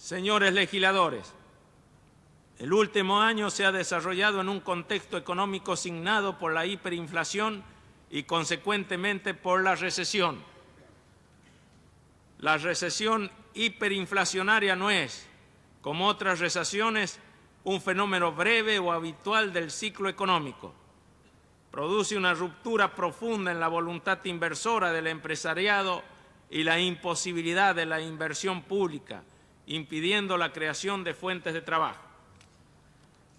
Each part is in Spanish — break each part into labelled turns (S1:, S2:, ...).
S1: Señores legisladores, el último año se ha desarrollado en un contexto económico signado por la hiperinflación y, consecuentemente, por la recesión. La recesión hiperinflacionaria no es, como otras recesiones, un fenómeno breve o habitual del ciclo económico. Produce una ruptura profunda en la voluntad inversora del empresariado y la imposibilidad de la inversión pública, impidiendo la creación de fuentes de trabajo.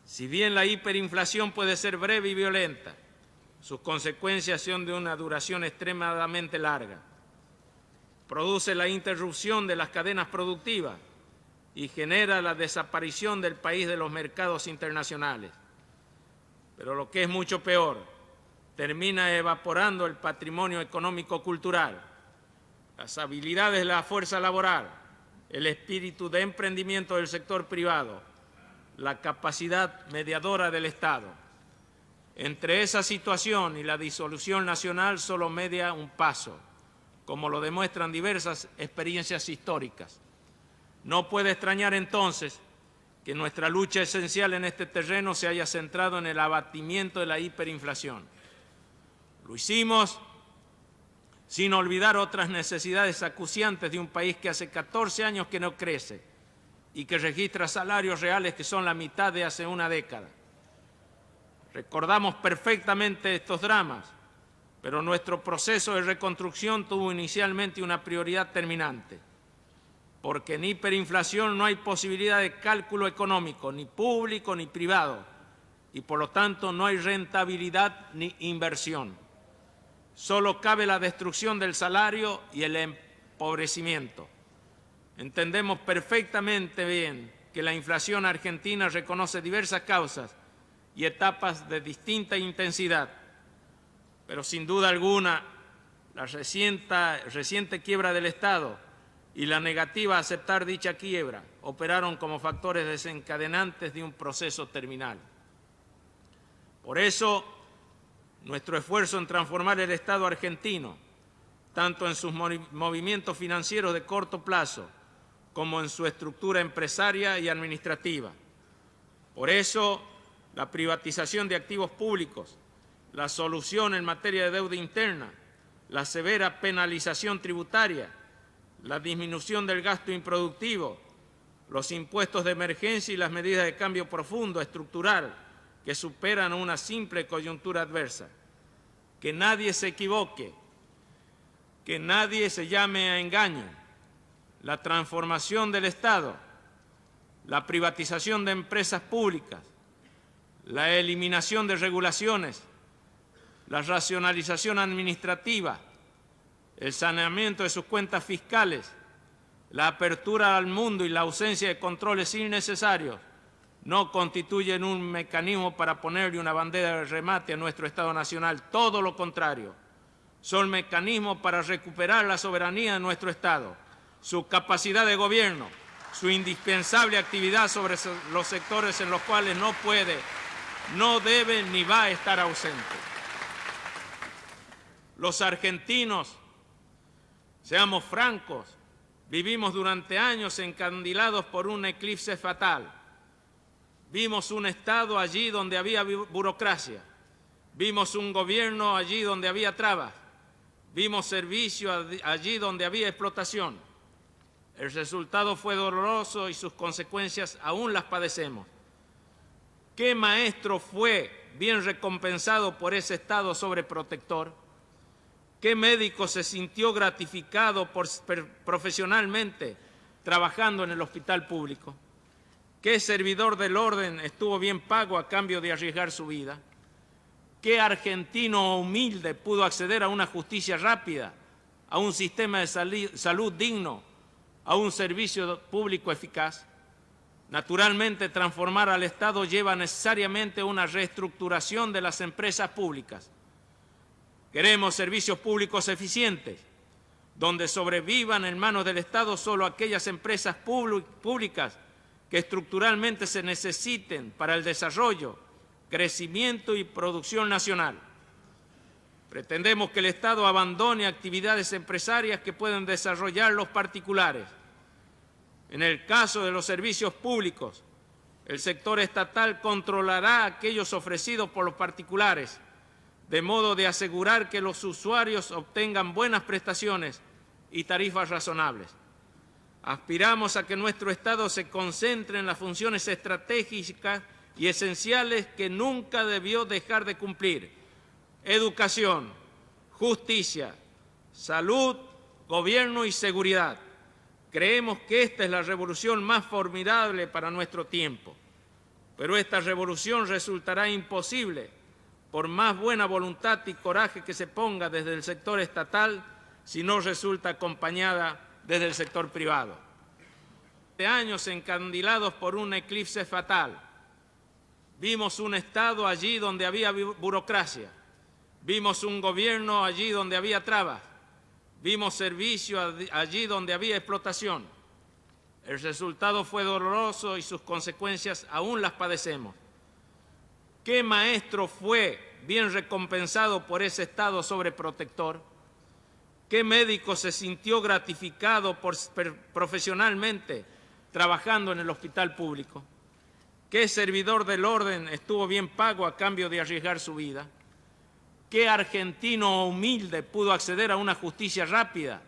S1: Si bien la hiperinflación puede ser breve y violenta, sus consecuencias son de una duración extremadamente larga. Produce la interrupción de las cadenas productivas y genera la desaparición del país de los mercados internacionales. Pero lo que es mucho peor, termina evaporando el patrimonio económico-cultural, las habilidades de la fuerza laboral, el espíritu de emprendimiento del sector privado, la capacidad mediadora del Estado. Entre esa situación y la disolución nacional solo media un paso, como lo demuestran diversas experiencias históricas. No puede extrañar entonces que nuestra lucha esencial en este terreno se haya centrado en el abatimiento de la hiperinflación. Lo hicimos sin olvidar otras necesidades acuciantes de un país que hace 14 años que no crece y que registra salarios reales que son la mitad de hace una década. Recordamos perfectamente estos dramas, pero nuestro proceso de reconstrucción tuvo inicialmente una prioridad terminante, porque en hiperinflación no hay posibilidad de cálculo económico, ni público ni privado, y por lo tanto no hay rentabilidad ni inversión. Solo cabe la destrucción del salario y el empobrecimiento. Entendemos perfectamente bien que la inflación argentina reconoce diversas causas y etapas de distinta intensidad, pero sin duda alguna la reciente quiebra del Estado y la negativa a aceptar dicha quiebra operaron como factores desencadenantes de un proceso terminal. Por eso, nuestro esfuerzo en transformar el Estado argentino, tanto en sus movimientos financieros de corto plazo como en su estructura empresaria y administrativa. Por eso, la privatización de activos públicos, la solución en materia de deuda interna, la severa penalización tributaria, la disminución del gasto improductivo, los impuestos de emergencia y las medidas de cambio profundo, estructural, que superan una simple coyuntura adversa. Que nadie se equivoque, que nadie se llame a engaño. La transformación del Estado, la privatización de empresas públicas, la eliminación de regulaciones, la racionalización administrativa, el saneamiento de sus cuentas fiscales, la apertura al mundo y la ausencia de controles innecesarios no constituyen un mecanismo para ponerle una bandera de remate a nuestro Estado Nacional. Todo lo contrario, son mecanismos para recuperar la soberanía de nuestro Estado, su capacidad de gobierno, su indispensable actividad sobre los sectores en los cuales no puede, no debe ni va a estar ausente. Los argentinos, seamos francos, vivimos durante años encandilados por un eclipse fatal. Vimos un Estado allí donde había burocracia, vimos un gobierno allí donde había trabas, vimos servicio allí donde había explotación. El resultado fue doloroso y sus consecuencias aún las padecemos. ¿Qué maestro fue bien recompensado por ese Estado sobreprotector? ¿Qué médico se sintió gratificado profesionalmente trabajando en el hospital público? ¿Qué servidor del orden estuvo bien pago a cambio de arriesgar su vida? ¿Qué argentino humilde pudo acceder a una justicia rápida, a un sistema de salud digno, a un servicio público eficaz? Naturalmente, transformar al Estado lleva necesariamente una reestructuración de las empresas públicas. Queremos servicios públicos eficientes, donde sobrevivan en manos del Estado solo aquellas empresas públicas que estructuralmente se necesiten para el desarrollo, crecimiento y producción nacional. Pretendemos que el Estado abandone actividades empresarias que pueden desarrollar los particulares. En el caso de los servicios públicos, el sector estatal controlará aquellos ofrecidos por los particulares, de modo de asegurar que los usuarios obtengan buenas prestaciones y tarifas razonables. Aspiramos a que nuestro Estado se concentre en las funciones estratégicas y esenciales que nunca debió dejar de cumplir: educación, justicia, salud, gobierno y seguridad. Creemos que esta es la revolución más formidable para nuestro tiempo, pero esta revolución resultará imposible por más buena voluntad y coraje que se ponga desde el sector estatal si no resulta acompañada desde el sector privado. De años encandilados por un eclipse fatal, vimos un Estado allí donde había burocracia, vimos un gobierno allí donde había trabas, vimos servicio allí donde había explotación. El resultado fue doloroso y sus consecuencias aún las padecemos. ¿Qué maestro fue bien recompensado por ese Estado sobreprotector? ¿Qué médico se sintió gratificado profesionalmente trabajando en el hospital público? ¿Qué servidor del orden estuvo bien pago a cambio de arriesgar su vida? ¿Qué argentino humilde pudo acceder a una justicia rápida,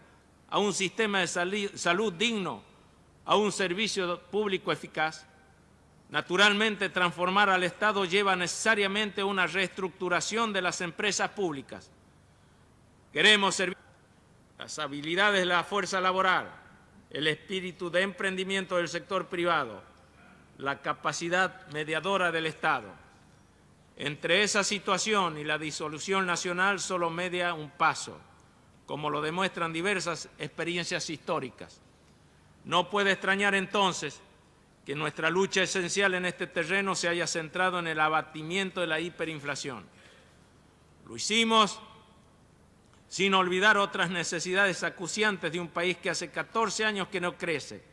S1: a un sistema de salud digno, a un servicio público eficaz? Naturalmente, transformar al Estado lleva necesariamente una reestructuración de las empresas públicas. Queremos servir las habilidades de la fuerza laboral, el espíritu de emprendimiento del sector privado, la capacidad mediadora del Estado. Entre esa situación y la disolución nacional solo media un paso, como lo demuestran diversas experiencias históricas. No puede extrañar entonces que nuestra lucha esencial en este terreno se haya centrado en el abatimiento de la hiperinflación. Lo hicimos sin olvidar otras necesidades acuciantes de un país que hace 14 años que no crece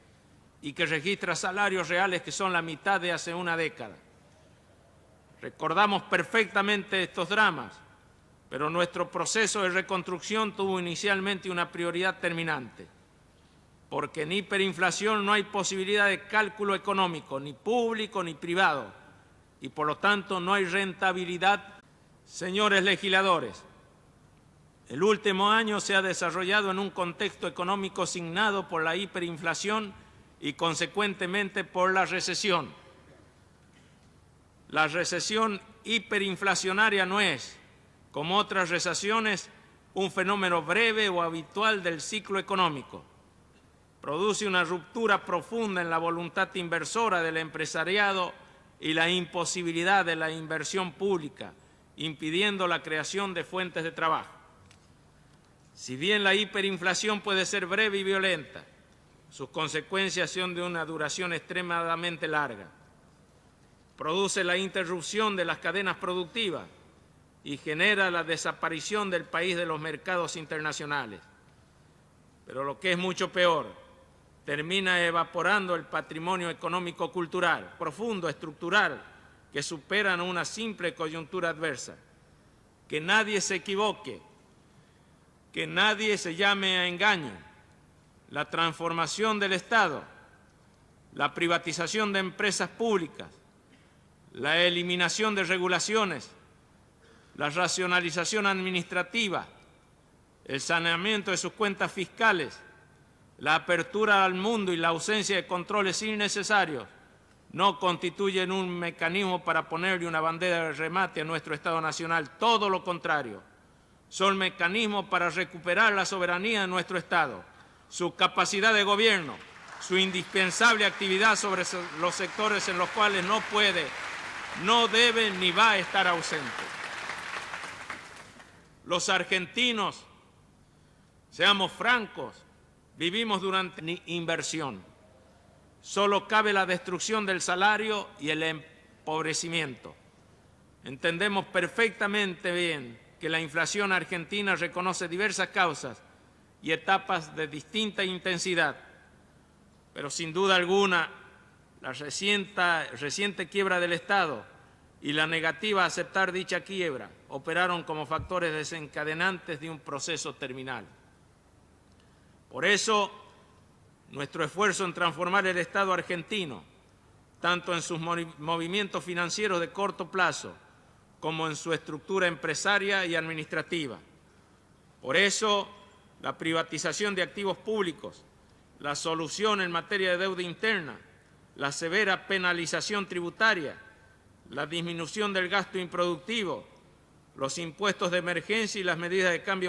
S1: y que registra salarios reales que son la mitad de hace una década. Recordamos perfectamente estos dramas, pero nuestro proceso de reconstrucción tuvo inicialmente una prioridad terminante, porque en hiperinflación no hay posibilidad de cálculo económico, ni público ni privado, y por lo tanto no hay rentabilidad. Señores legisladores, el último año se ha desarrollado en un contexto económico signado por la hiperinflación y consecuentemente por la recesión. La recesión hiperinflacionaria no es, como otras recesiones, un fenómeno breve o habitual del ciclo económico. Produce una ruptura profunda en la voluntad inversora del empresariado y la imposibilidad de la inversión pública, impidiendo la creación de fuentes de trabajo. Si bien la hiperinflación puede ser breve y violenta, sus consecuencias son de una duración extremadamente larga. Produce la interrupción de las cadenas productivas y genera la desaparición del país de los mercados internacionales. Pero lo que es mucho peor, termina evaporando el patrimonio económico-cultural profundo, estructural, que superan una simple coyuntura adversa. Que nadie se equivoque, que nadie se llame a engaño. La transformación del Estado, la privatización de empresas públicas, la eliminación de regulaciones, la racionalización administrativa, el saneamiento de sus cuentas fiscales, la apertura al mundo y la ausencia de controles innecesarios no constituyen un mecanismo para ponerle una bandera de remate a nuestro Estado Nacional. Todo lo contrario, son mecanismos para recuperar la soberanía de nuestro Estado, su capacidad de gobierno, su indispensable actividad sobre los sectores en los cuales no puede, no debe ni va a estar ausente. Los argentinos, seamos francos, vivimos durante inversión. Solo cabe la destrucción del salario y el empobrecimiento. Entendemos perfectamente bien que la inflación argentina reconoce diversas causas y etapas de distinta intensidad, pero sin duda alguna la reciente quiebra del Estado y la negativa a aceptar dicha quiebra operaron como factores desencadenantes de un proceso terminal. Por eso, nuestro esfuerzo en transformar el Estado argentino, tanto en sus movimientos financieros de corto plazo como en su estructura empresaria y administrativa. Por eso, la privatización de activos públicos, la solución en materia de deuda interna, la severa penalización tributaria, la disminución del gasto improductivo, los impuestos de emergencia y las medidas de cambio